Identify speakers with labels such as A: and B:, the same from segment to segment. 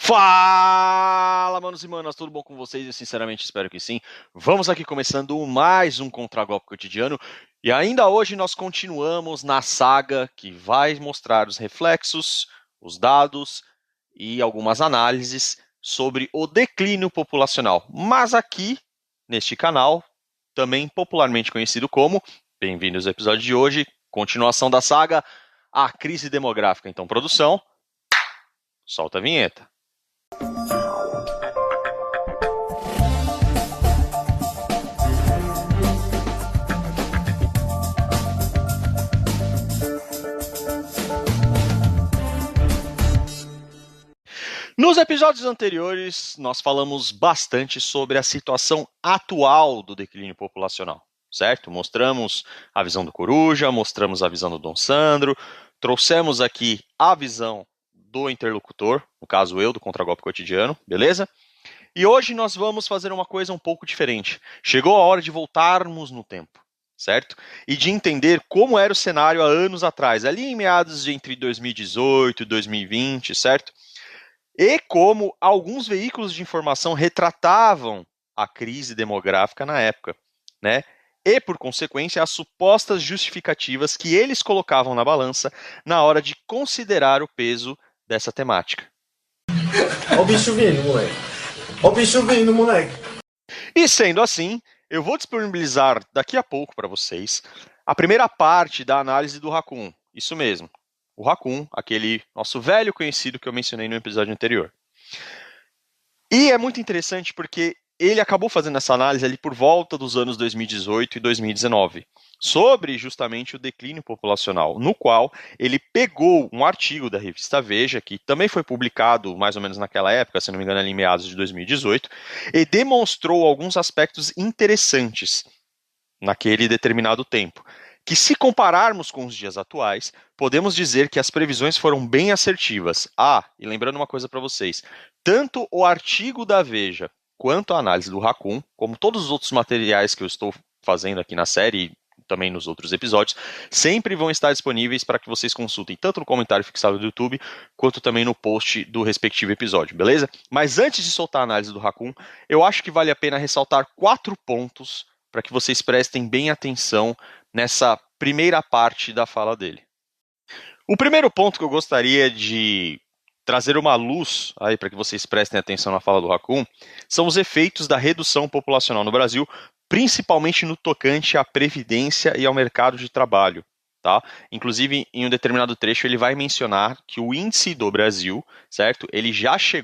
A: Fala, manos e manas, tudo bom com vocês? Eu sinceramente espero que sim. Vamos aqui começando mais um Contragolpe Cotidiano e ainda hoje nós continuamos na saga que vai mostrar os reflexos, os dados e algumas análises sobre o declínio populacional. Mas aqui, neste canal, também popularmente conhecido como, bem-vindos ao episódio de hoje, continuação da saga, a crise demográfica. Então, produção, solta a vinheta. Nos episódios anteriores, nós falamos bastante sobre a situação atual do declínio populacional, certo? Mostramos a visão do Coruja, mostramos a visão do Dom Sandro, trouxemos aqui a visão do interlocutor, no caso eu, do Contragolpe Cotidiano, beleza? E hoje nós vamos fazer uma coisa um pouco diferente. Chegou a hora de voltarmos no tempo, certo? E de entender como era o cenário há anos atrás, ali em meados de entre 2018 e 2020, certo? E como alguns veículos de informação retratavam a crise demográfica na época, né? E, por consequência, as supostas justificativas que eles colocavam na balança na hora de considerar o peso dessa temática.
B: Ó o bicho vindo, moleque. Ó o bicho vindo, moleque.
A: E sendo assim, eu vou disponibilizar daqui a pouco para vocês a primeira parte da análise do Raccoon. Isso mesmo. O Raccoon, aquele nosso velho conhecido que eu mencionei no episódio anterior. E é muito interessante porque ele acabou fazendo essa análise ali por volta dos anos 2018 e 2019, sobre justamente o declínio populacional, no qual ele pegou um artigo da revista Veja, que também foi publicado mais ou menos naquela época, se não me engano ali em meados de 2018, e demonstrou alguns aspectos interessantes naquele determinado tempo, que se compararmos com os dias atuais, podemos dizer que as previsões foram bem assertivas. E lembrando uma coisa para vocês, tanto o artigo da Veja quanto a análise do Raccoon, como todos os outros materiais que eu estou fazendo aqui na série e também nos outros episódios, sempre vão estar disponíveis para que vocês consultem tanto no comentário fixado do YouTube, quanto também no post do respectivo episódio, beleza? Mas antes de soltar a análise do Raccoon, eu acho que vale a pena ressaltar 4 pontos para que vocês prestem bem atenção nessa primeira parte da fala dele. O primeiro ponto que eu gostaria de trazer uma luz aí para que vocês prestem atenção na fala do Raccoon são os efeitos da redução populacional no Brasil, principalmente no tocante à previdência e ao mercado de trabalho. Tá? Inclusive, em um determinado trecho, ele vai mencionar que o índice do Brasil, certo? Ele já se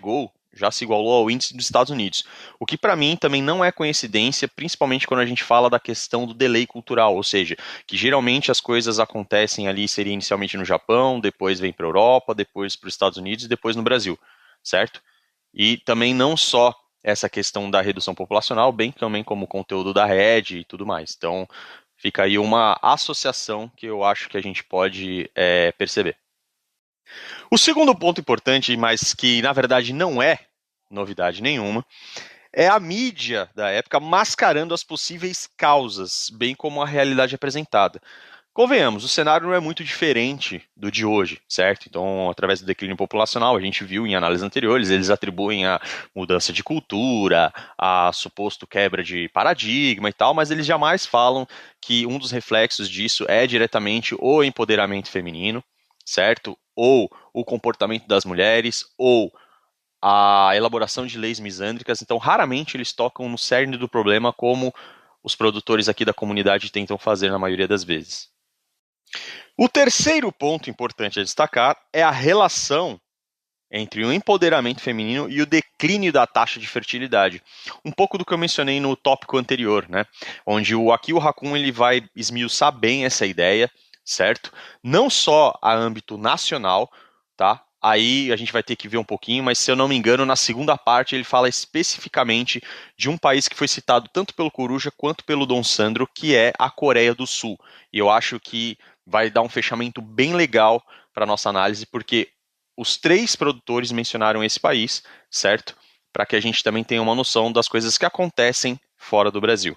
A: igualou ao índice dos Estados Unidos. O que para mim também não é coincidência, principalmente quando a gente fala da questão do delay cultural, ou seja, que geralmente as coisas acontecem ali, seria inicialmente no Japão, depois vem para a Europa, depois para os Estados Unidos e depois no Brasil, certo? E também não só essa questão da redução populacional, bem também como o conteúdo da rede e tudo mais. Então, fica aí uma associação que eu acho que a gente pode perceber. O segundo ponto importante, mas que na verdade não é novidade nenhuma, é a mídia da época mascarando as possíveis causas, bem como a realidade apresentada. Convenhamos, o cenário não é muito diferente do de hoje, certo? Então, através do declínio populacional, a gente viu em análises anteriores, eles atribuem a mudança de cultura, a suposto quebra de paradigma e tal, mas eles jamais falam que um dos reflexos disso é diretamente o empoderamento feminino, certo? Ou o comportamento das mulheres, ou a elaboração de leis misândricas. Então, raramente eles tocam no cerne do problema, como os produtores aqui da comunidade tentam fazer na maioria das vezes. O terceiro ponto importante a destacar é a relação entre o empoderamento feminino e o declínio da taxa de fertilidade. Um pouco do que eu mencionei no tópico anterior, né? Onde aqui o Raccoon ele vai esmiuçar bem essa ideia, certo? Não só a âmbito nacional, tá? Aí a gente vai ter que ver um pouquinho, mas se eu não me engano, na segunda parte ele fala especificamente de um país que foi citado tanto pelo Coruja quanto pelo Dom Sandro, que é a Coreia do Sul. E eu acho que vai dar um fechamento bem legal para a nossa análise, porque os 3 produtores mencionaram esse país, certo? Para que a gente também tenha uma noção das coisas que acontecem fora do Brasil.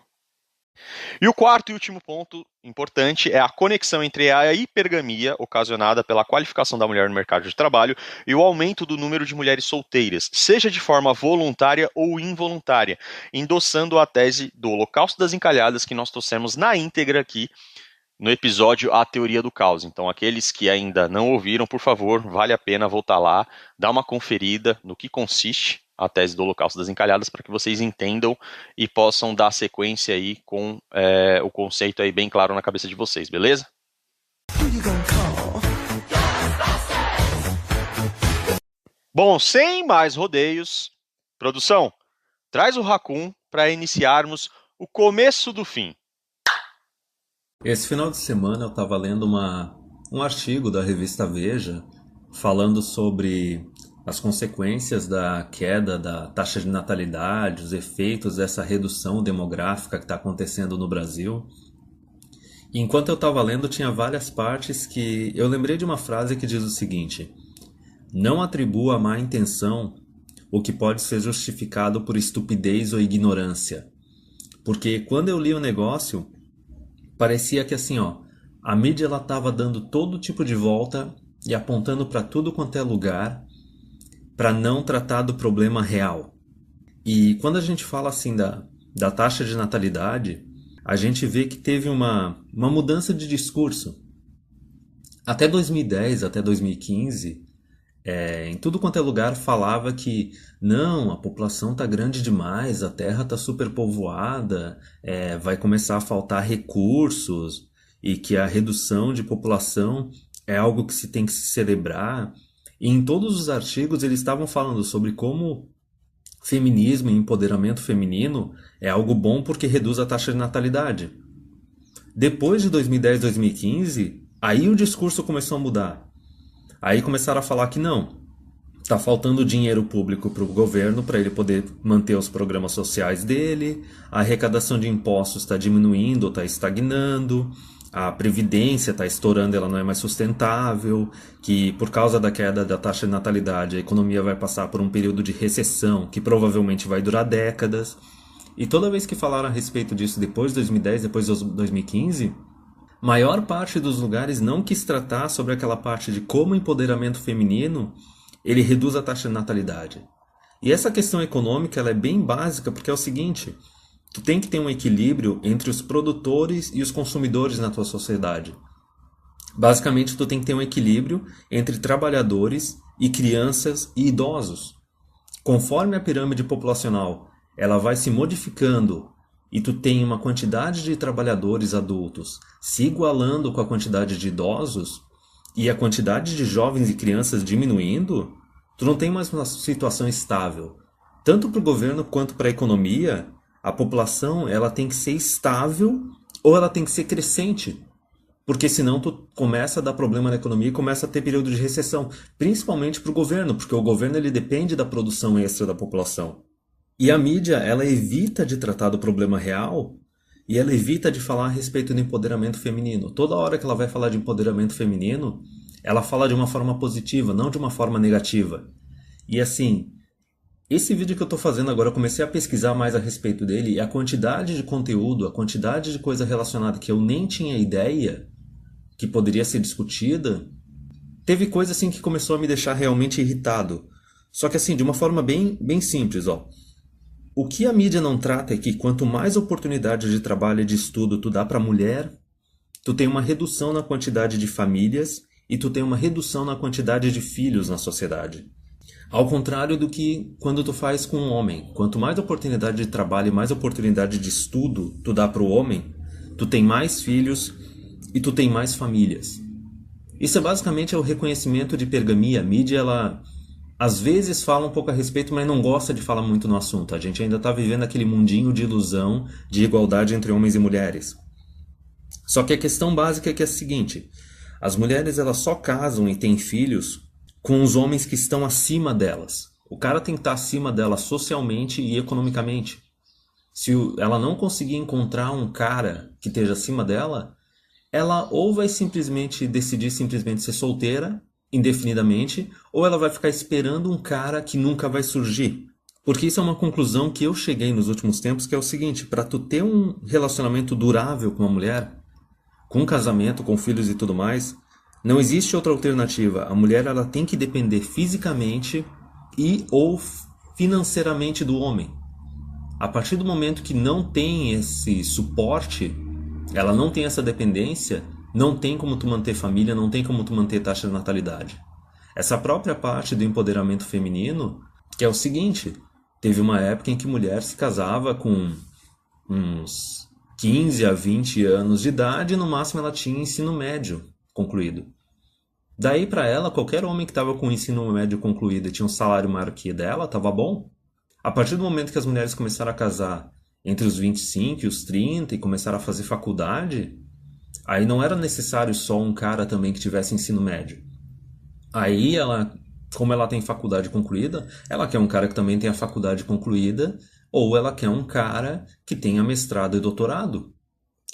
A: E o quarto e último ponto importante é a conexão entre a hipergamia ocasionada pela qualificação da mulher no mercado de trabalho e o aumento do número de mulheres solteiras, seja de forma voluntária ou involuntária, endossando a tese do Holocausto das Encalhadas que nós trouxemos na íntegra aqui no episódio A Teoria do Caos. Então, aqueles que ainda não ouviram, por favor, vale a pena voltar lá, dar uma conferida no que consiste a tese do Holocausto das Encalhadas para que vocês entendam e possam dar sequência aí com o conceito aí bem claro na cabeça de vocês, beleza? Bom, sem mais rodeios, produção, traz o Raccoon para iniciarmos o começo do fim.
C: Esse final de semana eu estava lendo um artigo da revista Veja falando sobre as consequências da queda da taxa de natalidade, os efeitos dessa redução demográfica que está acontecendo no Brasil. E enquanto eu estava lendo, tinha várias partes que eu lembrei de uma frase que diz o seguinte: não atribua a má intenção o que pode ser justificado por estupidez ou ignorância. Porque quando eu li o negócio, parecia que assim, a mídia ela estava dando todo tipo de volta e apontando para tudo quanto é lugar para não tratar do problema real. E quando a gente fala assim da taxa de natalidade, a gente vê que teve uma mudança de discurso. Até 2010, até 2015, em tudo quanto é lugar falava que não, a população está grande demais, a terra está superpovoada, vai começar a faltar recursos e que a redução de população é algo que se tem que se celebrar. E em todos os artigos eles estavam falando sobre como feminismo e empoderamento feminino é algo bom porque reduz a taxa de natalidade. Depois de 2010, 2015, aí o discurso começou a mudar. Aí começaram a falar que não, está faltando dinheiro público para o governo para ele poder manter os programas sociais dele, a arrecadação de impostos está diminuindo ou está estagnando, a previdência está estourando, ela não é mais sustentável, que por causa da queda da taxa de natalidade a economia vai passar por um período de recessão que provavelmente vai durar décadas. E toda vez que falaram a respeito disso depois de 2010, depois de 2015... maior parte dos lugares não quis tratar sobre aquela parte de como o empoderamento feminino ele reduz a taxa de natalidade. E essa questão econômica ela é bem básica porque é o seguinte: tu tem que ter um equilíbrio entre os produtores e os consumidores na tua sociedade. Basicamente, tu tem que ter um equilíbrio entre trabalhadores e crianças e idosos. Conforme a pirâmide populacional ela vai se modificando e tu tem uma quantidade de trabalhadores adultos se igualando com a quantidade de idosos e a quantidade de jovens e crianças diminuindo, tu não tem mais uma situação estável. Tanto para o governo quanto para a economia, a população ela tem que ser estável ou ela tem que ser crescente. Porque senão tu começa a dar problema na economia e começa a ter período de recessão. Principalmente para o governo, porque o governo ele depende da produção extra da população. E a mídia, ela evita de tratar do problema real e ela evita de falar a respeito do empoderamento feminino. Toda hora que ela vai falar de empoderamento feminino, ela fala de uma forma positiva, não de uma forma negativa. E assim, esse vídeo que eu estou fazendo agora, eu comecei a pesquisar mais a respeito dele e a quantidade de conteúdo, a quantidade de coisa relacionada que eu nem tinha ideia que poderia ser discutida, teve coisa assim que começou a me deixar realmente irritado. Só que assim, de uma forma bem simples, O que a mídia não trata é que quanto mais oportunidade de trabalho e de estudo tu dá para a mulher, tu tem uma redução na quantidade de famílias e tu tem uma redução na quantidade de filhos na sociedade. Ao contrário do que quando tu faz com um homem. Quanto mais oportunidade de trabalho e mais oportunidade de estudo tu dá para o homem, tu tem mais filhos e tu tem mais famílias. Isso é basicamente o reconhecimento de hipergamia. A mídia, ela às vezes fala um pouco a respeito, mas não gosta de falar muito no assunto. A gente ainda está vivendo aquele mundinho de ilusão de igualdade entre homens e mulheres. Só que a questão básica é que é a seguinte: as mulheres elas só casam e têm filhos com os homens que estão acima delas. O cara tem que estar acima dela socialmente e economicamente. Se ela não conseguir encontrar um cara que esteja acima dela, ela ou vai simplesmente decidir ser solteira indefinidamente, ou ela vai ficar esperando um cara que nunca vai surgir. Porque isso é uma conclusão que eu cheguei nos últimos tempos, que é o seguinte: para tu ter um relacionamento durável com uma mulher, com casamento, com filhos e tudo mais, não existe outra alternativa. A mulher ela tem que depender fisicamente e ou financeiramente do homem. A partir do momento que não tem esse suporte, ela não tem essa dependência, não tem como tu manter família, não tem como tu manter taxa de natalidade. Essa própria parte do empoderamento feminino, que é o seguinte, teve uma época em que mulher se casava com uns 15 a 20 anos de idade e no máximo ela tinha ensino médio concluído. Daí para ela, qualquer homem que estava com o ensino médio concluído e tinha um salário maior que dela, estava bom. A partir do momento que as mulheres começaram a casar entre os 25 e os 30 e começaram a fazer faculdade, aí não era necessário só um cara também que tivesse ensino médio. Aí ela, como ela tem faculdade concluída, ela quer um cara que também tenha faculdade concluída, ou ela quer um cara que tenha mestrado e doutorado.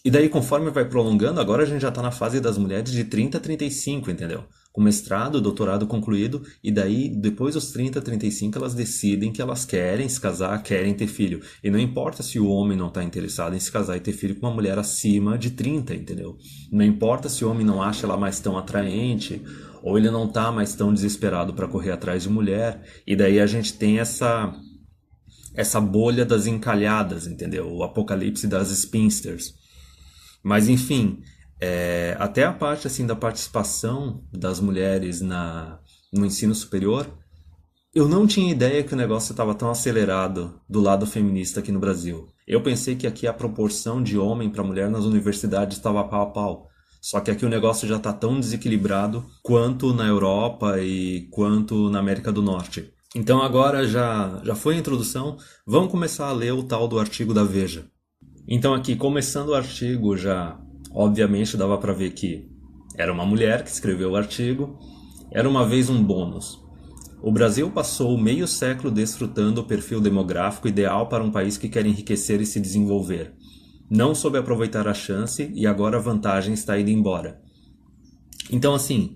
C: E daí, conforme vai prolongando, agora a gente já está na fase das mulheres de 30 a 35, entendeu? Com mestrado, doutorado concluído, e daí, depois dos 30 a 35, elas decidem que elas querem se casar, querem ter filho. E não importa se o homem não está interessado em se casar e ter filho com uma mulher acima de 30, entendeu? Não importa se o homem não acha ela mais tão atraente, ou ele não está mais tão desesperado para correr atrás de mulher. E daí a gente tem essa bolha das encalhadas, entendeu? O apocalipse das spinsters. Mas enfim, até a parte assim da participação das mulheres no ensino superior, eu não tinha ideia que o negócio estava tão acelerado do lado feminista aqui no Brasil. Eu pensei que aqui a proporção de homem para mulher nas universidades estava pau a pau. Só que aqui o negócio já está tão desequilibrado quanto na Europa e quanto na América do Norte. Então agora já foi a introdução, vamos começar a ler o tal do artigo da Veja. Então aqui, começando o artigo, já obviamente dava para ver que era uma mulher que escreveu o artigo. Era uma vez um bônus. O Brasil passou meio século desfrutando o perfil demográfico ideal para um país que quer enriquecer e se desenvolver. Não soube aproveitar a chance e agora a vantagem está indo embora. Então assim,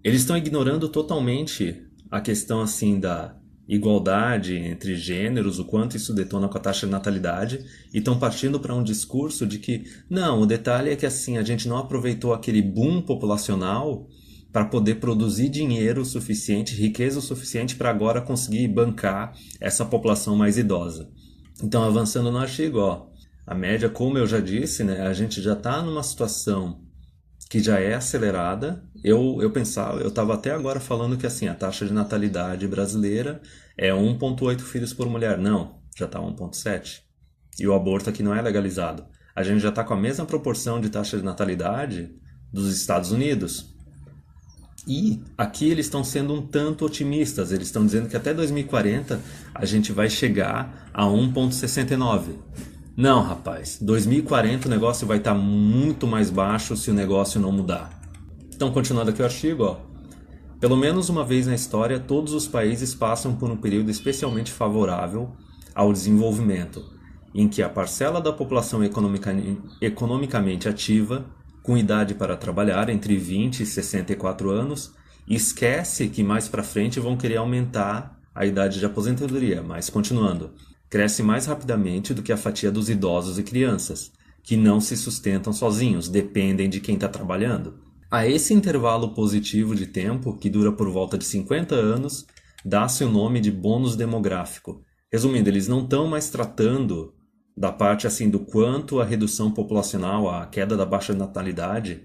C: eles estão ignorando totalmente a questão assim da igualdade entre gêneros, o quanto isso detona com a taxa de natalidade, e estão partindo para um discurso de que, não, o detalhe é que assim, a gente não aproveitou aquele boom populacional para poder produzir dinheiro suficiente, riqueza o suficiente para agora conseguir bancar essa população mais idosa. Então, avançando no artigo, a média, como eu já disse, né, a gente já está numa situação que já é acelerada. Eu estava até agora falando que assim, a taxa de natalidade brasileira é 1,8 filhos por mulher. Não, já está 1,7. E o aborto aqui não é legalizado. A gente já está com a mesma proporção de taxa de natalidade dos Estados Unidos. E aqui eles estão sendo um tanto otimistas. Eles estão dizendo que até 2040 a gente vai chegar a 1,69. Não, rapaz, 2040 o negócio vai estar muito mais baixo se o negócio não mudar. Então, continuando aqui o artigo, pelo menos uma vez na história, todos os países passam por um período especialmente favorável ao desenvolvimento, em que a parcela da população economicamente ativa, com idade para trabalhar entre 20 e 64 anos, esquece que mais para frente vão querer aumentar a idade de aposentadoria, mas continuando. Cresce mais rapidamente do que a fatia dos idosos e crianças, que não se sustentam sozinhos, dependem de quem está trabalhando. A esse intervalo positivo de tempo, que dura por volta de 50 anos, dá-se o nome de bônus demográfico. Resumindo, eles não estão mais tratando da parte assim do quanto a redução populacional, a queda da baixa natalidade,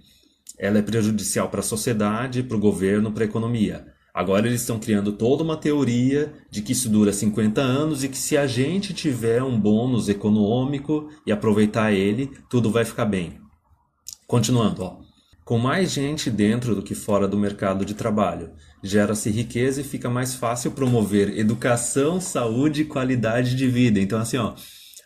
C: ela é prejudicial para a sociedade, para o governo, para a economia. Agora eles estão criando toda uma teoria de que isso dura 50 anos e que se a gente tiver um bônus econômico e aproveitar ele, tudo vai ficar bem. Continuando, com mais gente dentro do que fora do mercado de trabalho, gera-se riqueza e fica mais fácil promover educação, saúde e qualidade de vida. Então assim,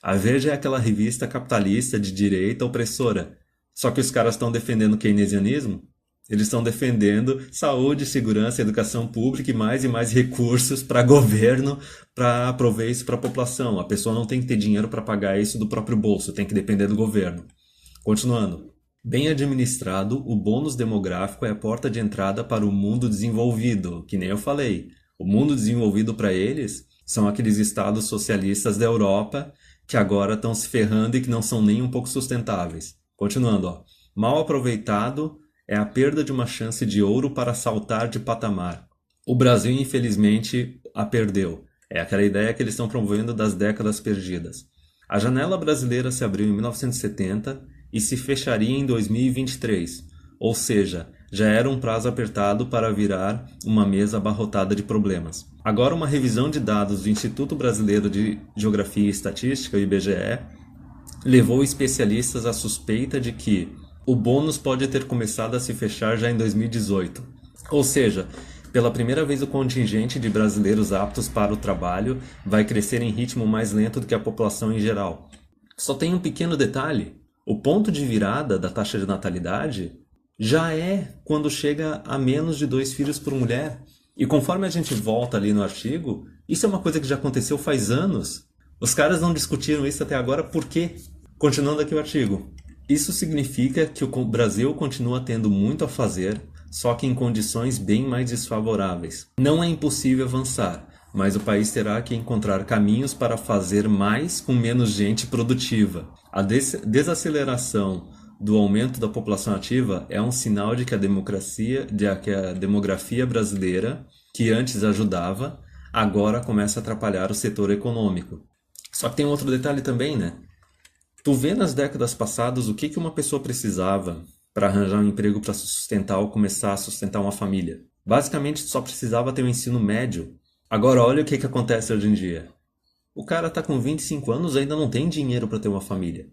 C: a Veja é aquela revista capitalista de direita opressora. Só que os caras estão defendendo o keynesianismo. Eles estão defendendo saúde, segurança, educação pública e mais recursos para governo para prover isso para a população. A pessoa não tem que ter dinheiro para pagar isso do próprio bolso, tem que depender do governo. Continuando. Bem administrado, o bônus demográfico é a porta de entrada para o mundo desenvolvido, que nem eu falei. O mundo desenvolvido para eles são aqueles estados socialistas da Europa que agora estão se ferrando e que não são nem um pouco sustentáveis. Continuando, Mal aproveitado é a perda de uma chance de ouro para saltar de patamar. O Brasil, infelizmente, a perdeu. É aquela ideia que eles estão promovendo das décadas perdidas. A janela brasileira se abriu em 1970 e se fecharia em 2023, ou seja, já era um prazo apertado para virar uma mesa abarrotada de problemas. Agora, uma revisão de dados do Instituto Brasileiro de Geografia e Estatística, o IBGE, levou especialistas à suspeita de que o bônus pode ter começado a se fechar já em 2018. Ou seja, pela primeira vez o contingente de brasileiros aptos para o trabalho vai crescer em ritmo mais lento do que a população em geral. Só tem um pequeno detalhe: o ponto de virada da taxa de natalidade já é quando chega a menos de 2 filhos por mulher. E conforme a gente volta ali no artigo, isso é uma coisa que já aconteceu faz anos. Os caras não discutiram isso até agora, por quê? Continuando aqui o artigo. Isso significa que o Brasil continua tendo muito a fazer, só que em condições bem mais desfavoráveis. Não é impossível avançar, mas o país terá que encontrar caminhos para fazer mais com menos gente produtiva. A desaceleração do aumento da população ativa é um sinal de que a demografia brasileira, que antes ajudava, agora começa a atrapalhar o setor econômico. Só que tem outro detalhe também, né? Tu vê nas décadas passadas o que uma pessoa precisava para arranjar um emprego para sustentar ou começar a sustentar uma família. Basicamente, só precisava ter um ensino médio. Agora, olha o que acontece hoje em dia. O cara está com 25 anos e ainda não tem dinheiro para ter uma família.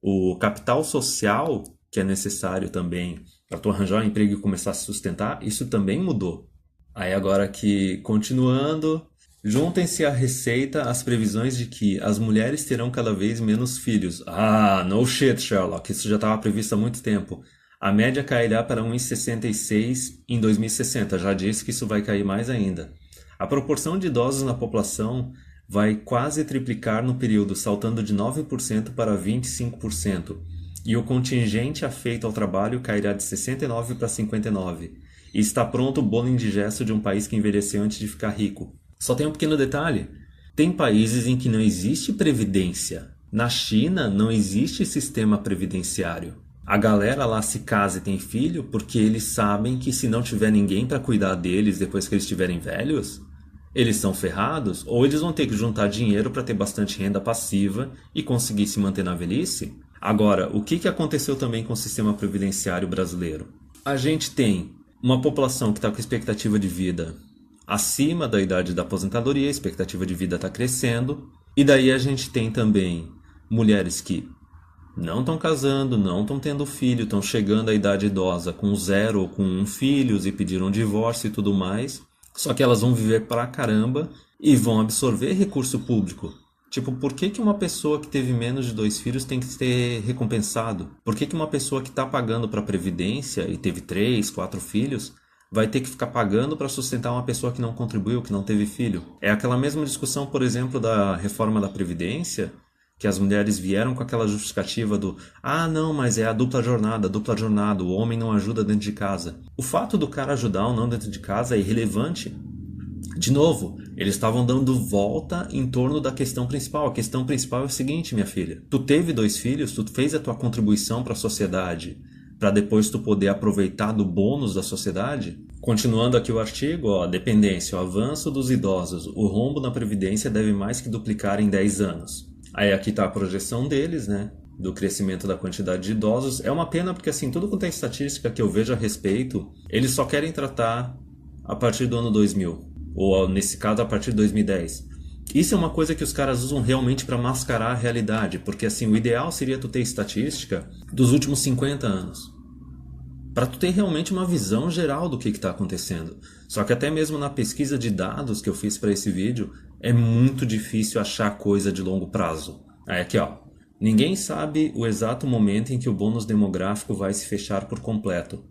C: O capital social, que é necessário também para tu arranjar um emprego e começar a se sustentar, isso também mudou. Aí agora que, continuando, juntem-se à receita as previsões de que as mulheres terão cada vez menos filhos. Ah, no shit, Sherlock, isso já estava previsto há muito tempo. A média cairá para 1,66 em 2060, já disse que isso vai cair mais ainda. A proporção de idosos na população vai quase triplicar no período, saltando de 9% para 25%, e o contingente afeito ao trabalho cairá de 69 para 59%. E está pronto o bolo indigesto de um país que envelheceu antes de ficar rico. Só tem um pequeno detalhe: tem países em que não existe previdência. Na China não existe sistema previdenciário. A galera lá se casa e tem filho porque eles sabem que se não tiver ninguém para cuidar deles depois que eles estiverem velhos, eles são ferrados, ou eles vão ter que juntar dinheiro para ter bastante renda passiva e conseguir se manter na velhice. Agora, o que aconteceu também com o sistema previdenciário brasileiro? A gente tem uma população que está com expectativa de vida acima da idade da aposentadoria, a expectativa de vida está crescendo, e daí a gente tem também mulheres que não estão casando, não estão tendo filho, estão chegando à idade idosa com 0 ou com 1 filhos e pediram divórcio e tudo mais. Só que elas vão viver pra caramba e vão absorver recurso público. Tipo, por que uma pessoa que teve menos de 2 filhos tem que ser recompensado? Por que uma pessoa que está pagando para Previdência e teve 3, 4 filhos vai ter que ficar pagando para sustentar uma pessoa que não contribuiu, que não teve filho? É aquela mesma discussão, por exemplo, da reforma da Previdência, que as mulheres vieram com aquela justificativa do não, mas é a dupla jornada, o homem não ajuda dentro de casa. O fato do cara ajudar ou não dentro de casa é irrelevante. De novo, eles estavam dando volta em torno da questão principal. A questão principal é o seguinte, minha filha: tu teve 2 filhos, tu fez a tua contribuição para a sociedade para depois tu poder aproveitar do bônus da sociedade? Continuando aqui o artigo, dependência, o avanço dos idosos, o rombo na previdência deve mais que duplicar em 10 anos. Aí aqui está a projeção deles, né, do crescimento da quantidade de idosos. É uma pena porque assim, tudo quanto é estatística que eu vejo a respeito, eles só querem tratar a partir do ano 2000, ou nesse caso a partir de 2010. Isso é uma coisa que os caras usam realmente para mascarar a realidade, porque assim, o ideal seria tu ter estatística dos últimos 50 anos, para tu ter realmente uma visão geral do que está acontecendo. Só que até mesmo na pesquisa de dados que eu fiz para esse vídeo, é muito difícil achar coisa de longo prazo. Aí aqui, ninguém sabe o exato momento em que o bônus demográfico vai se fechar por completo.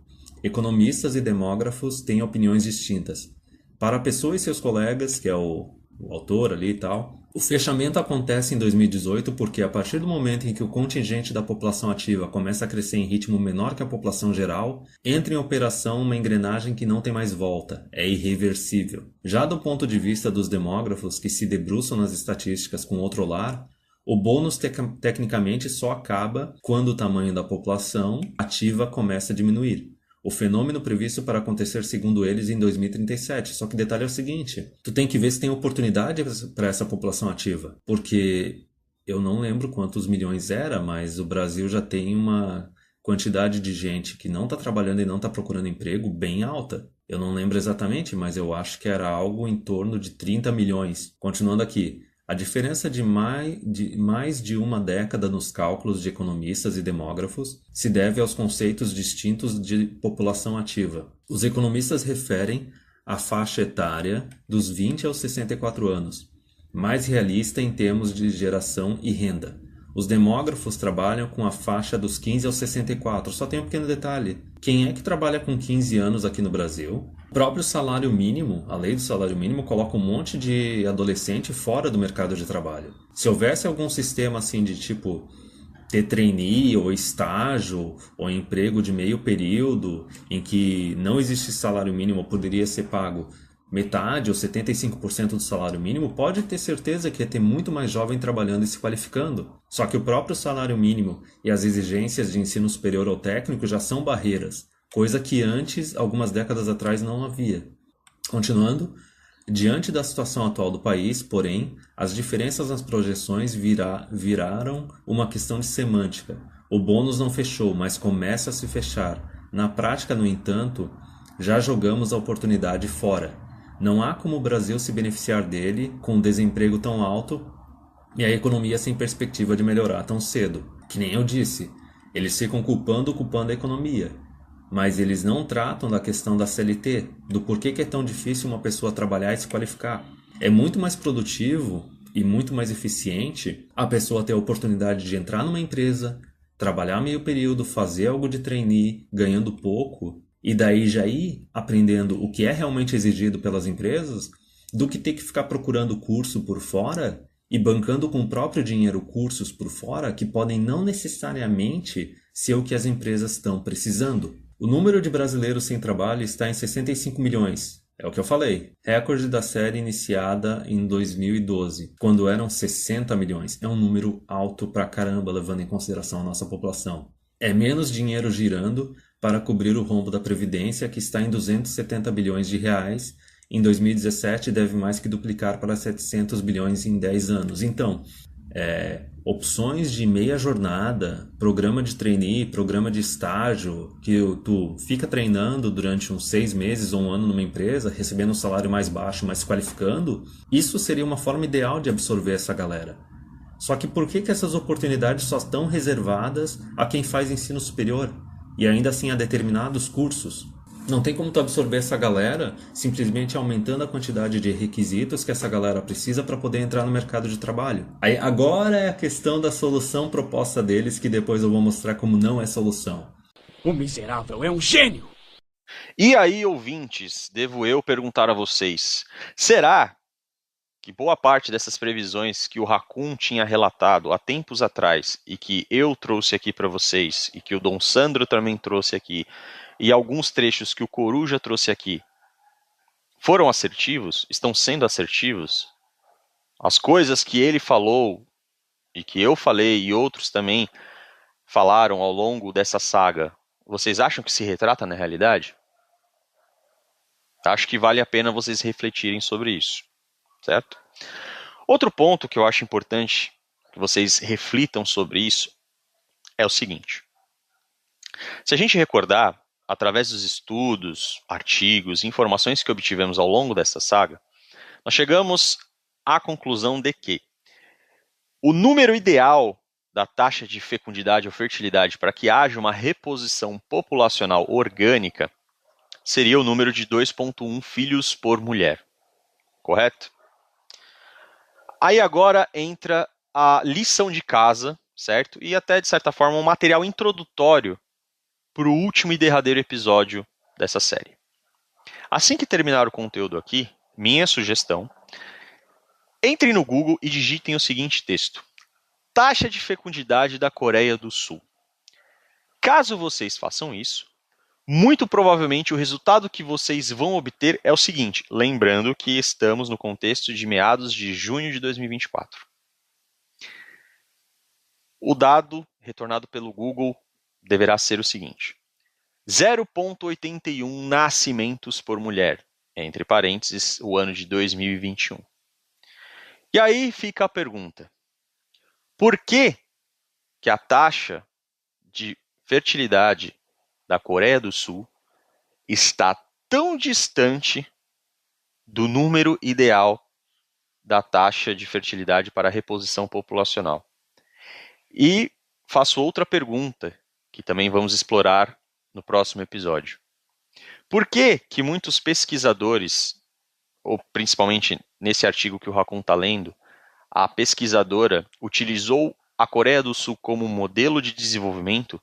C: Economistas e demógrafos têm opiniões distintas. Para a pessoa e seus colegas, que é o autor ali e tal, o fechamento acontece em 2018 porque a partir do momento em que o contingente da população ativa começa a crescer em ritmo menor que a população geral, entra em operação uma engrenagem que não tem mais volta, é irreversível. Já do ponto de vista dos demógrafos que se debruçam nas estatísticas com outro olhar, O bônus tecnicamente só acaba quando o tamanho da população ativa começa a diminuir. O fenômeno previsto para acontecer, segundo eles, em 2037. Só que o detalhe é o seguinte, tu tem que ver se tem oportunidade para essa população ativa. Porque eu não lembro quantos milhões era, mas o Brasil já tem uma quantidade de gente que não está trabalhando e não está procurando emprego bem alta. Eu não lembro exatamente, mas eu acho que era algo em torno de 30 milhões. Continuando aqui. A diferença de mais de uma década nos cálculos de economistas e demógrafos se deve aos conceitos distintos de população ativa. Os economistas referem à faixa etária dos 20 aos 64 anos, mais realista em termos de geração e renda. Os demógrafos trabalham com a faixa dos 15 aos 64. Só tem um pequeno detalhe. Quem é que trabalha com 15 anos aqui no Brasil? O próprio salário mínimo, a lei do salário mínimo, coloca um monte de adolescente fora do mercado de trabalho. Se houvesse algum sistema assim de tipo ter trainee ou estágio ou emprego de meio período em que não existe salário mínimo, poderia ser pago metade ou 75% do salário mínimo, pode ter certeza que ia ter muito mais jovem trabalhando e se qualificando. Só que o próprio salário mínimo e as exigências de ensino superior ou técnico já são barreiras, coisa que antes, algumas décadas atrás, não havia. Continuando, diante da situação atual do país, porém, as diferenças nas projeções viraram uma questão de semântica. O bônus não fechou, mas começa a se fechar. Na prática, no entanto, já jogamos a oportunidade fora. Não há como o Brasil se beneficiar dele com um desemprego tão alto e a economia sem perspectiva de melhorar tão cedo. Que nem eu disse, eles ficam culpando a economia, mas eles não tratam da questão da CLT, do porquê que é tão difícil uma pessoa trabalhar e se qualificar. É muito mais produtivo e muito mais eficiente a pessoa ter a oportunidade de entrar numa empresa, trabalhar meio período, fazer algo de trainee, ganhando pouco, e daí já ir aprendendo o que é realmente exigido pelas empresas, do que ter que ficar procurando curso por fora e bancando com o próprio dinheiro cursos por fora que podem não necessariamente ser o que as empresas estão precisando. O número de brasileiros sem trabalho está em 65 milhões. É o que eu falei. Recorde da série iniciada em 2012, quando eram 60 milhões. É um número alto pra caramba, levando em consideração a nossa população. É menos dinheiro girando para cobrir o rombo da Previdência, que está em 270 bilhões de reais. Em 2017, deve mais que duplicar para 700 bilhões em 10 anos. Então, opções de meia jornada, programa de trainee, programa de estágio, que tu fica treinando durante uns 6 meses ou um ano numa empresa, recebendo um salário mais baixo, mas se qualificando, isso seria uma forma ideal de absorver essa galera. Só que por que essas oportunidades só estão reservadas a quem faz ensino superior? E ainda assim a determinados cursos? Não tem como tu absorver essa galera simplesmente aumentando a quantidade de requisitos que essa galera precisa para poder entrar no mercado de trabalho. Aí agora é a questão da solução proposta deles, que depois eu vou mostrar como não é solução.
D: O miserável é um gênio!
A: E aí, ouvintes, devo eu perguntar a vocês, será que boa parte dessas previsões que o Raccoon tinha relatado há tempos atrás e que eu trouxe aqui para vocês e que o Dom Sandro também trouxe aqui e alguns trechos que o Coruja trouxe aqui foram assertivos? Estão sendo assertivos? As coisas que ele falou e que eu falei e outros também falaram ao longo dessa saga, vocês acham que se retrata na realidade? Acho que vale a pena vocês refletirem sobre isso, certo? Outro ponto que eu acho importante que vocês reflitam sobre isso é o seguinte. Se a gente recordar, através dos estudos, artigos, informações que obtivemos ao longo dessa saga, nós chegamos à conclusão de que o número ideal da taxa de fecundidade ou fertilidade para que haja uma reposição populacional orgânica seria o número de 2,1 filhos por mulher. Correto? Aí agora entra a lição de casa, certo? E até, de certa forma, um material introdutório para o último e derradeiro episódio dessa série. Assim que terminar o conteúdo aqui, minha sugestão, entrem no Google e digitem o seguinte texto: taxa de fecundidade da Coreia do Sul. Caso vocês façam isso, muito provavelmente o resultado que vocês vão obter é o seguinte, lembrando que estamos no contexto de meados de junho de 2024. O dado retornado pelo Google deverá ser o seguinte: 0,81 nascimentos por mulher, entre parênteses, o ano de 2021. E aí fica a pergunta: por que a taxa de fertilidade da Coreia do Sul está tão distante do número ideal da taxa de fertilidade para a reposição populacional? E faço outra pergunta, que também vamos explorar no próximo episódio. Por que muitos pesquisadores, ou principalmente nesse artigo que o Raccoon está lendo, a pesquisadora utilizou a Coreia do Sul como modelo de desenvolvimento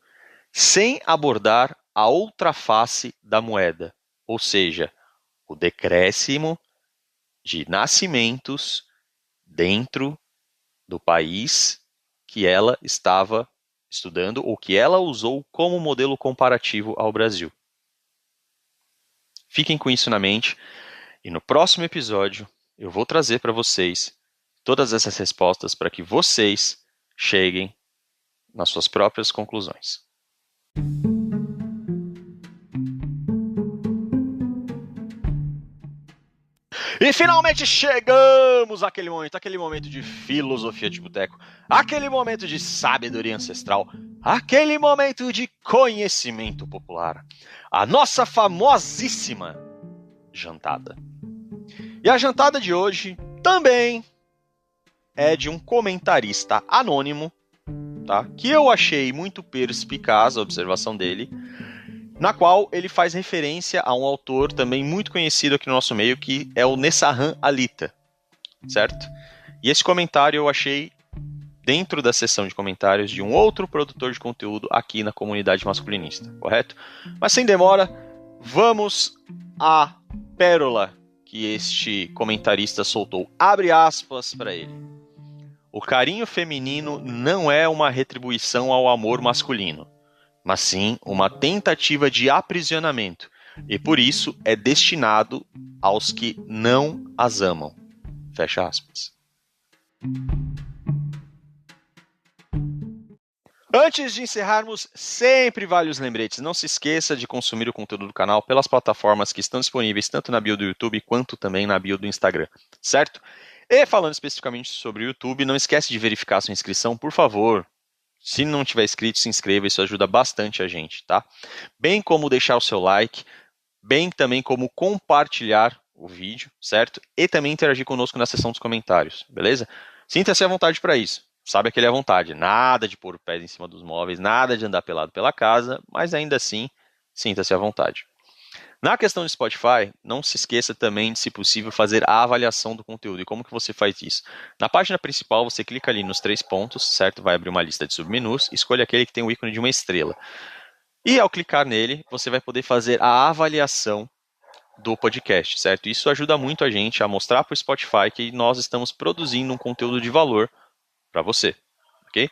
A: sem abordar a outra face da moeda, ou seja, o decréscimo de nascimentos dentro do país que ela estava estudando ou que ela usou como modelo comparativo ao Brasil. Fiquem com isso na mente e no próximo episódio eu vou trazer para vocês todas essas respostas para que vocês cheguem nas suas próprias conclusões. E finalmente chegamos àquele momento de filosofia de boteco, aquele momento de sabedoria ancestral, aquele momento de conhecimento popular, a nossa famosíssima jantada. E a jantada de hoje também é de um comentarista anônimo, tá? Que eu achei muito perspicaz a observação dele, na qual ele faz referência a um autor também muito conhecido aqui no nosso meio, que é o Nessahan Alita, certo? E esse comentário eu achei dentro da seção de comentários de um outro produtor de conteúdo aqui na comunidade masculinista, correto? Mas sem demora, vamos à pérola que este comentarista soltou. Abre aspas para ele. O carinho feminino não é uma retribuição ao amor masculino, mas sim uma tentativa de aprisionamento, e por isso é destinado aos que não as amam. Fecha aspas. Antes de encerrarmos, sempre vale os lembretes. Não se esqueça de consumir o conteúdo do canal pelas plataformas que estão disponíveis tanto na bio do YouTube quanto também na bio do Instagram, certo? E falando especificamente sobre o YouTube, não esquece de verificar sua inscrição, por favor. Se não tiver inscrito, se inscreva, isso ajuda bastante a gente, tá? Bem como deixar o seu like, bem também como compartilhar o vídeo, certo? E também interagir conosco na seção dos comentários, beleza? Sinta-se à vontade para isso. Sabe aquele à vontade, nada de pôr o pé em cima dos móveis, nada de andar pelado pela casa, mas ainda assim, sinta-se à vontade. Na questão do Spotify, não se esqueça também de, se possível, fazer a avaliação do conteúdo. E como que você faz isso? Na página principal, você clica ali nos 3 pontos, certo? Vai abrir uma lista de submenus, escolha aquele que tem o ícone de uma estrela. E ao clicar nele, você vai poder fazer a avaliação do podcast, certo? Isso ajuda muito a gente a mostrar para o Spotify que nós estamos produzindo um conteúdo de valor para você, ok?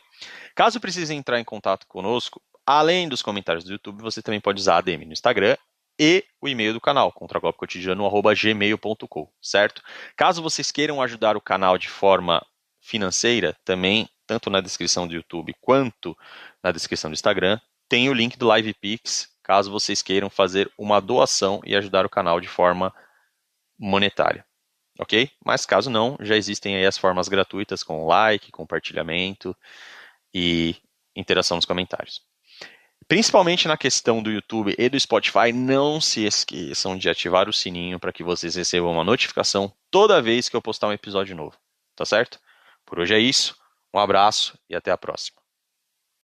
A: Caso precise entrar em contato conosco, além dos comentários do YouTube, você também pode usar a ADM no Instagram e o e-mail do canal, contragolpecotidiano@gmail.com, certo? Caso vocês queiram ajudar o canal de forma financeira, também, tanto na descrição do YouTube quanto na descrição do Instagram, tem o link do LivePix, caso vocês queiram fazer uma doação e ajudar o canal de forma monetária, ok? Mas caso não, já existem aí as formas gratuitas com like, compartilhamento e interação nos comentários. Principalmente na questão do YouTube e do Spotify, não se esqueçam de ativar o sininho para que vocês recebam uma notificação toda vez que eu postar um episódio novo, tá certo? Por hoje é isso, um abraço e até a próxima.